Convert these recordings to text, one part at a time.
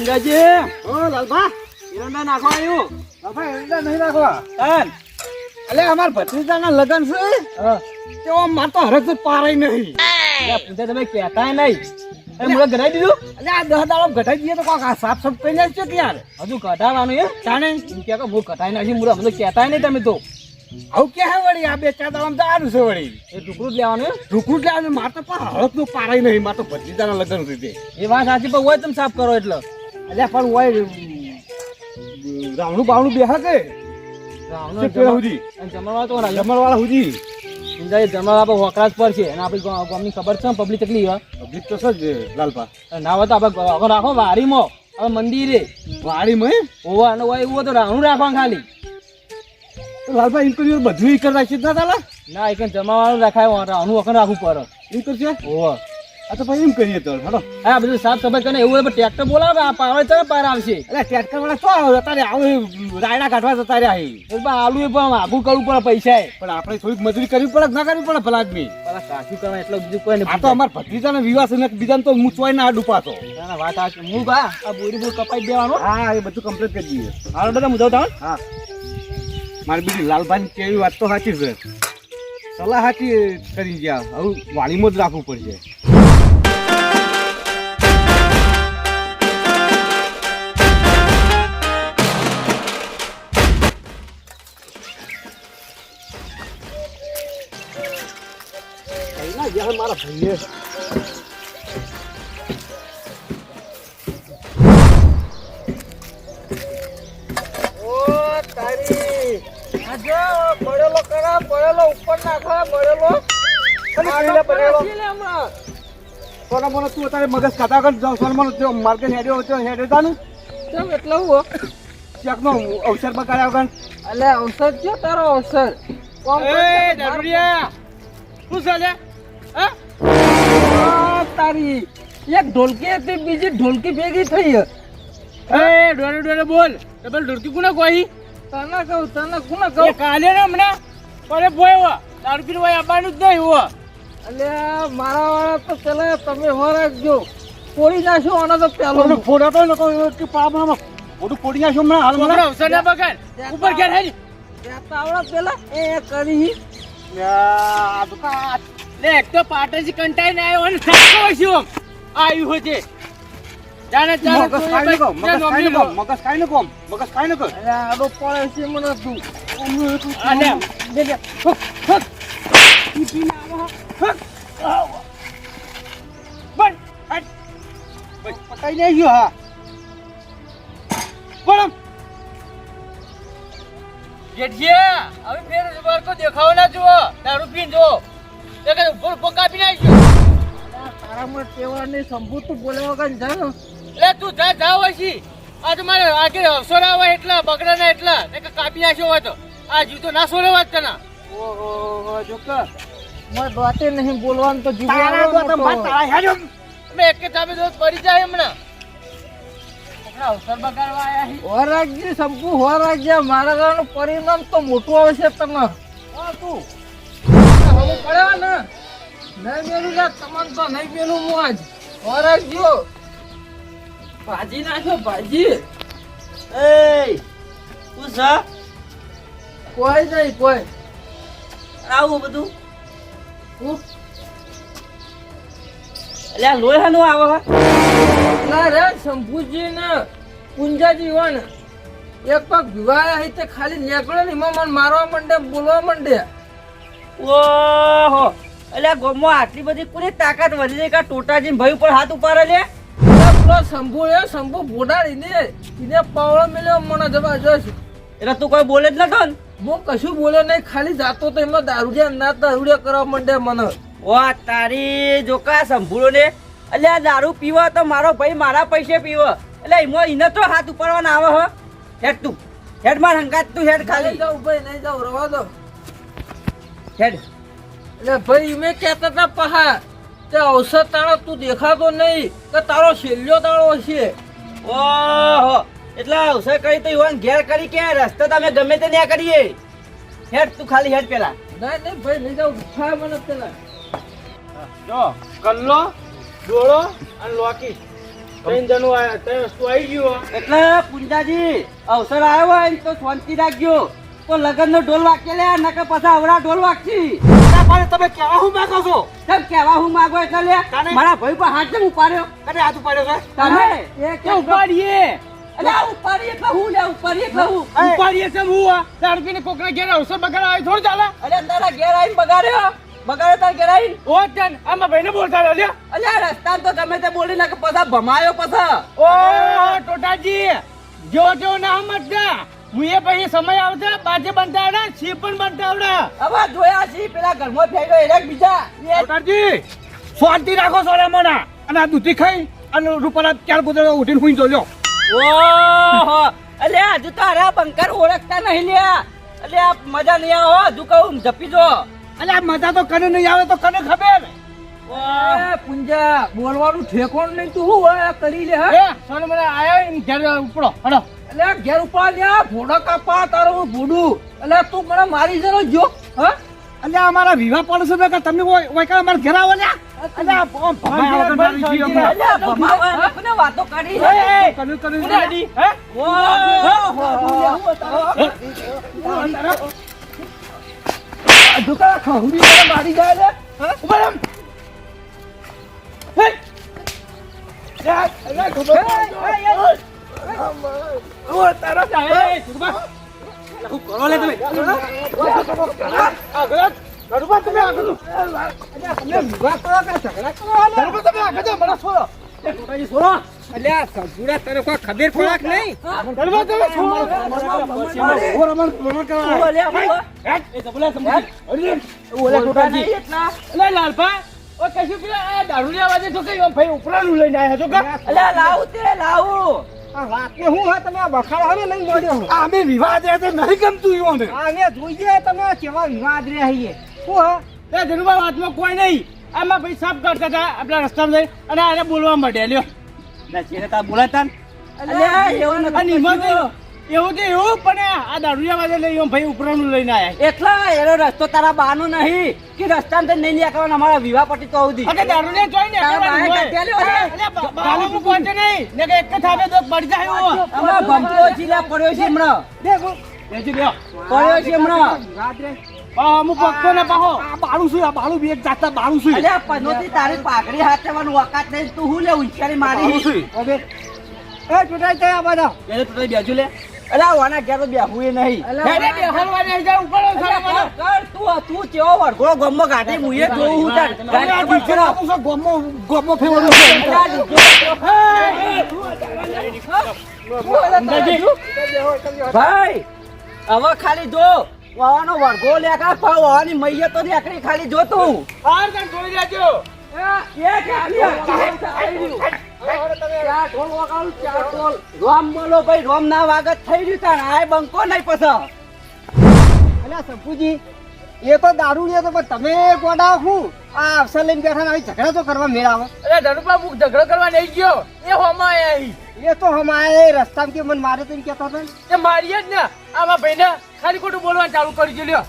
પુંજાજી ઓ લાલભા એરંડા નાખવા આવ્યું. લાલભા એરંડા નહીં નાખવા. તાન અલે અમાર ભત્રીજાના લગન છે તે આમ માર તો હરખ પારાય નહીં. પૂંજા તમે કહેતાય નહીં. એ મુળે ગણાઈ દીધું. અલે આ 10 દાડો ઘટાઈ દઈએ તો કોક આ સાફ સાફ કરી નાખજો કે યાર. હજુ કઢાવાનું એ જાણે એમ કે હું કઢાઈ નાખી મુળે અમને કહેતાય નહીં તમે તો. આવું કે હે વળી આ 2-4 દાડામાં તો આરું છે વળી. એ ટુકડું જ લેવાનું એમ? રૂકું જ લાવવાનું માર તો પણ હરખ નું પારાય નહીં. માર તો ભત્રીજાના લગન છે. એ વાત સાચી પણ હોય તમે સાફ કરો એટલે. અલે પણ હોય રાવણું બાવણું બેહા કે રાવણો તે પેલા સુધી જમણવા તો રાજા જમણવાળા સુધી પૂંજા જમણવા આપણે વકરાજ પર છે અને આપણી ગામની ખબર છે પબ્લિક કેટલી હોય. પબ્લિક તો છે જ લાલભા. ના હોય તો આપણે હવે રાખો વાડીમાં હવે મંદિરે વાડીમાં હોવા અને હોય એવું હોય તો રાવણું રાખવાનું ખાલી. તો લાલભા એમ કર્યું બધું ઈ કરી રાખી ના તાલા ના એક જમાવાનું રાખાય રાવણું વખત રાખવું પડે. ઈ કરશે. હોવા આ તો પછી એમ કરીએ તો હેડો. હા બધું સાફ સફાઈ કરીને એવું હોય ટ્રેક્ટર બોલાવે આ પાવડે તો પાર આવશે. એટલે ટ્રેક્ટર વાળા શું આવે અત્યારે આવે રાયડા કાઢવા જતા રહ્યા છે. આલુ એ પણ આગું કરવું પડે પૈસા પણ આપણે થોડીક મજૂરી કરવી પડે કે ના કરવી પડે ભલા આદમી. પેલા કાશી કરવા એટલે બીજું કોઈ આ તો અમારા ભત્રીજાનો વિવાહ છે ને બીજાને તો મૂચવાય ના ડૂપાતો. નહીં વાત આ હું કા આ બોરી બોર કપાઈ દેવાનો. હા એ બધું કમ્પ્લીટ કરી દઈએ. હાલ બધા મુદ્દો થાવ. હા મારી બીજી લાલભાઈ કેવી વાત તો સાચી છે. સલાહ સાચી કરી ગયા હવે વાડીમાં જ રાખવું પડશે. મારા ભાઈએ પડેલો કરા પડેલો ઉપર નાખવા પડેલો સોના મને તું અત્યારે મગજ ખાતા કર જાવ. સોના મને માર્કેટ હેડ્યો તાનું કેમ એટલે હું ચેકનો અવસર બગાડ્યા વગર. એટલે અવસર છે તારો અવસર. શું ચાલે તારી એક ઢોલકી હતી બીજી ઢોલકી ભેગી થઈ. ડોરે ડોરે બોલ ડબલ ઢોલકી કોને કોઈ તને કોને કહું કાલે ને હમણાં પરે ભોય દારૂ પીને હોય આવવાનું જ નહીં હોય. એટલે મારા વાળા તો પેલા તમે હો રાખજો. ફોડી નાખો આનો તો પેલો ફોડા તો નતો કે પામાં મોટું ફોડી નાખ્યો હમણાં હાલ મને અવસર ના બગાડ ઉપર ઘેર હેરી આવડા પેલા એ કરી આ દુકાન લે એક તો પાટણથી કંટાઈને આવ્યો અને થાકો છું આવ્યું હોય છે જાણે જાણે મગજ કાઈ ન કોમ અરે આડો પડે છે મને તું અને દે હક બસ પટાઈ નહીં ગયો. હા બોલમ જેઠિયા હવે ફેર વાર કો દેખાવ ના જુઓ દારૂ પીન જો તે કે ઉપર કાપી નાખ્યો. તારા મને તેવા ને સંભૂત તું બોલે વગર જા ને એટલે તું જા જાવ હશી. આ તો મારે આગે અવસર આવે એટલા બગડા ના એટલા ને કે કાપી નાખ્યો હોય તો આ જીવ તો ના સોરે વાત તના. ઓહો જોકર મને વાતે નહીં બોલવાનું તો જીવ તારા તો તારા હેડો મે એક ચાબે દોત પડી જાય હમણાં. અવસર બગાડવા આયા હી હોરાજી સંપુ હોરાજી મારા ઘરનું પરિણામ તો મોટું આવશે તમને. તું હવે પડ્યા ને નહીં મેલું લે તમને તો નહીં મેલું હું આજ હોરાજો ભાજી નાખો ભાજી. એ પૂછા કોઈ નહીં કોઈ આવું બધું એટલે લોહી હાનું આવે ના રે શંભુજી ને પુંજાજી હોય ને એક પગ વિવાહ તે ખાલી નીકળે ને એમાં મને મારવા માંડે બોલવા માંડે. ઓહો એટલે ગોમમાં આટલી બધી કોની તાકાત વધી જાય કે ટોટાજી ભાઈ ઉપર હાથ ઉપાડે લે. શંભુ એ શંભુ બોડાડીને એને પાવડો મેલ્યો મને જબરજસ્ત. એટલે તું કોઈ બોલે જ નતો ને? હું કશું બોલ્યો નહીં ખાલી જાતો તો એમાં દારૂડિયા ના દારૂડિયા કરવા માંડે મને. વાહ તારી જોકા સંભૂળો ને એટલે આ દારૂ પીવા તો મારો ભાઈ મારા પૈસે પીવો એટલે એમાં એને તો હાથ ઉપાડવાના આવે હો. હેડ તું હેડ માર હંગાત તું હેડ ખાલી જાવ ભાઈ નહીં જાવ રવા દો હેડ. એટલે ભાઈ મેં કહેતા હતા પહા તે અવસર તારો તું દેખાતો નહીં કે તારો છેલ્લો તાળો હશે. ઓહો એટલે અવસર કરી તો ઈવન ઘેર કરી કે રસ્તે તમે ગમે તે ત્યાં કરીએ. હેડ તું ખાલી હેડ પેલા. નહીં ભાઈ નહીં જાવ ખાય મને પેલા જો કલ્લો ડોળો અને લોકી ત્રણ જણો આયા, ત્રણ વસ્તુ આવી ગયું. એટલે પુંજાજી અવસર આવ્યો હોય ને તો શાંતિ રાખજો. તો લગનનો ઢોલ વાગશે લે, નકર પછી આવડા ઢોલ વાગશી. પણ તમે કેવા હું માંગો છો? કેમ કેવા હું માંગો એટલે લે? તાને? મારા ભાઈ પર હાથ કેમ ઉપાડ્યો? કને હાથ ઉપાડ્યો છે? તમે એ કેમ ઉપાડીએ. અલે આ ઉપાડીએ એટલે હું લે, ઉપાડીએ એટલે હું. ઉપાડીએ છે હું આ. દારૂપીને કોકના ઘેર અવસર બગાડ આવે થોડું ચાલે? અલે તારા ઘેર આવીને બગાડ્યો તારા ઘેર આવીને. ઓ જાન, આમાં ભાઈને બોલતા રહ્યો લ્યા. અલે આ રસ્તામાં તો ગમે તે બોલી નાખે, પછી ભમાયો પછી. ઓ ટોટાજી, જો જો ના સમજતા. હું એ પછી સમય આવશે, બાજે બનતા આવડે, સી પણ બનતા આવડે. હવે જોયા છી પેલા ઘરમાં ફેર્યો એના બીજા. ટોટાજી, શાંતિ રાખો સોના મોના. અને આ દૂધી ખાઈ અને રૂપાલા ક્યાં ગોદડો ઉઠીને હુઈ જોજો. ઓહો અલે હજુ તો અરે બંકર ઓળખતા નહીં લ્યા. અલે આ મજા નહીં આવે હજુ કહું જપી જો. અલે આ મજા તો કને નહીં આવે તો કને ખબર. એ પુંજા બોલવાનું ઠેકોણ નહીં, તું હું આ કરી લે. એ સોના મોના આયા ને ઘેર ઉપડો હડો. અલે ઘેર ઉપર લ્યા ભોડો કાપા તારો હું ભોડું. અલે તું મને મારી જરો જો. હા અલે અમારા વિવાહ પડશે તો કે તમે ઓય કા અમાર ઘેર આવો લ્યા. અલે આ ભમાવા વગર મારી જી અમે. અલે ભમાવા કોને વાતો કરી એ કનુ કનુ ઉડાડી. હે દુકા ખહુડી મને મારી જાય લે. ઉભા રમ. હે યા અલે ખબર. ઓ તારો જાય સુરબા. હું કરો લે તમે. આગળ ગરુબા તમે આગળ. તમે વિવાહ કરો કે ઝઘડા કરો લે. ગરુબા તમે આગળ જો મને છોડો. ટોટાજી છોડો. અલ્યા સગુડા તને કોઈ ખબર પડક નહીં. ગરુબા તમે છોડો. ઓર અમર કરવા. અલે એ જબલા સમજી. અરે ઓલે ટોટાજી. અલે લાલભા ઓ કશું પેલા આ દારૂડિયા વાજે તો કઈ ભાઈ ઉપરાનું લઈને આયા છો કા. અલે લાવું તે લાવું. આ વાતને હું હા તમે આ બખાડા હવે લઈ મોડ્યો. અમે વિવાદ રે તો નહીં ગમતું ઈઓને. આને જોઈએ તમે કેવા વિવાદ રે હઈએ. હું હા એ જનુબા વાતમાં કોઈ નહીં. આમાં ભાઈ સાફ કરતા હતા આપણા રસ્તામાં જઈ અને આને બોલવા માંડ્યા લ્યો. ના ચેરે તા બોલાતા ને. અલે એવું અને નથી. ઈમાં તો એવું તો એવું પણ આ દારૂડિયા વાજે લઈ ભાઈ ઉપરાનું લઈને આયા. એટલા એનો રસ્તો તારા બાનો નહીં કે રસ્તામાં તો નહીં નીકળવાનો. અમારા વિવાહ પટી તો આવતી. અરે દારૂડિયા જોઈને તારા બાએ કાઢ્યા લ્યો. બાનું પહોંચે નહીં ને કે એક જ થાપે તો પડી જાય એવો. અમાર ભમતો ચીલા પડ્યો છે હમણાં. દેખો બેજી લ્યો. પડ્યો છે હમણાં. અમુક વખતો ને પાહો આ બાળું છું આ બાળું બી એક જાતના બાળું છું. અલ્યા પનોતી તારી પાઘડી હાથવાનું વકાત નહીં. તું હું લે ઉંચારી મારી. હવે એ ટોટાઈ જાય આ બધા. એને તું બેજુ લે. અલ્યા વાના ઘેર તો બેહું એ નહીં. હેડે બેહરવા નહીં જાય ઉપર અલ્યા કર તું ચેવો વરઘોડો ગમમાં ગાડી મુએ જોઉં હું તાર. આ દીકરા આપું છું ગોમો ફેરવાનું છે. ભાઈ હવે ખાલી જો વાવાનો વરઘો લેખા પાવ વાવાની મૈયે તો નીકળી ખાલી જો તું. હાર તને જોઈ લેજો. એ કે આલી ચાર ઢોલ વગાડું, ચાર ઢોલ. રોમ બોલો ભાઈ, રોમ ના વાગત થઈ રહ્યું તાણ. આય બંકો નહીં પછી. અલ્યા સંપુજી એ તો દારૂ લે તો પણ તમે ગોડા હું આ અવસર લઈને બેઠા ને આવી ઝઘડા તો કરવા મેળાવે. અરે ધનુપા મુક ઝઘડો કરવા નહીં ગયો એ હોમાં આવી. એ તો હમાય રસ્તામાં કે મને મારે તો એમ કહેતા હતા ને એ મારીએ જ ને. આમાં ભાઈને ખાલી ખોટું બોલવા ચાલુ કરી દીધું લ્યો.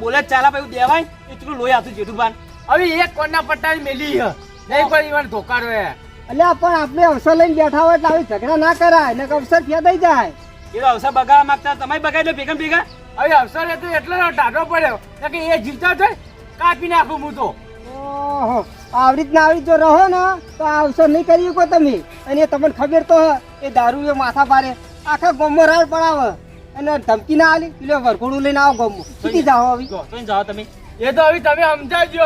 બોલે ચાલા ભાઈ દેવાય એટલું લોહી આતું જેઠું બાન. હવે એક કોના પટ્ટાની મેલી છે નહીં કોઈ ઈવન ધોકાડો હે. અલ્યા પણ આપણે અવસર લઈને બેઠા હોય એટલે આવી ઝઘડા ના કરાય ને અવસર ફેદાઈ જાય. એ તો અવસર બગાડવા માંગતા તમે બગાડી લો ભેગા ભેગા. હવે અવસર હતું એટલે ટાઢો પડ્યો કે એ જીવતા થાય કાપી નાખું હું તો. ઓહો આવી રીતના જો રહો ને તો આ અવસર નહીં કરી શકો તમે. અને એ તમને ખબર તો એ દારૂ એ માથા પારે આખા ગામમાં રાડ પડાવે અને ધમકી ના આલી એટલે વરઘોડું લઈને આવો ગામમાં સુધી જાઓ. હવે જાઓ તમે. એ તો હવે તમે સમજાવજો.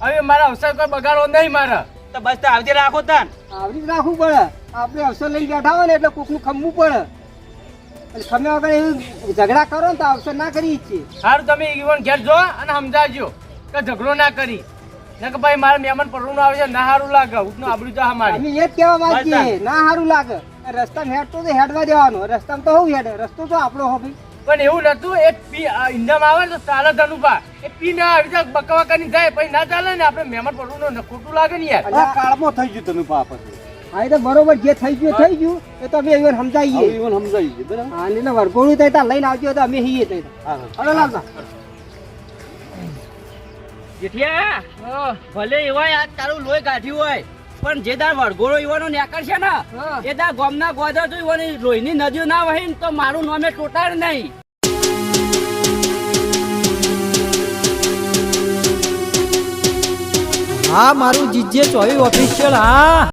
હવે મારા અવસર કોઈ બગાડવો નહીં મારા. તો બસ તો આવતી રાખો તાન. આવી જ રાખવું પડે. આપણે અવસર લઈને બેઠા હોય ને એટલે કોકનું ખમવું પડે. ખમ્યા વગર એવું ઝઘડા કરો ને તો અવસર ના કરી છીએ. સારું તમે ઈવન ઘેર જો અને સમજાવજો કે ઝઘડો ના કરી ને કે ભાઈ મારા મહેમાન પડવું આવે છે ના સારું લાગે ઉઠનું આબરૂ જા અમારી. અમે એ જ કહેવા માંગીએ ના સારું લાગે. રસ્તામાં હેડતો તો હેડવા દેવાનો. રસ્તામાં તો હું હેડે રસ્તો તો આપણો હો ભાઈ. પણ એવું નતું એ પી ઈંડામાં આવે ને તો ચાલે ધનુભા એ પી ના આવી જાય બકવા કરી જાય પછી ના ચાલે ને આપણે મહેમાન પડવું ખોટું લાગે ને યાર. કાળમાં થઈ ગયું તને પાપ હા એ તો બરોબર જે થઈ ગયું થઈ ગયું એ તો અમે even સમજાવીએ. સમજાઈ ગયું બરાબર. હા એટલે વરઘોડું થાય ત્યાં લઈને આવજો તો અમે હઈએ ત્યાં. હલો લાલબા. જેઠિયા ભલે એવાય આજ તારું લોહી કાઢ્યું હોય પણ જે દાર વડગોળો ઈવાનો નેકર છે ને હા. એ દાર ગામના ગોધા તો ઈવાની લોહીની નદીઓ ના વહી ને તો મારું નામે ટોટાર નહીં. હા મારું જીજે ચોવી ઓફિશિયલ હા.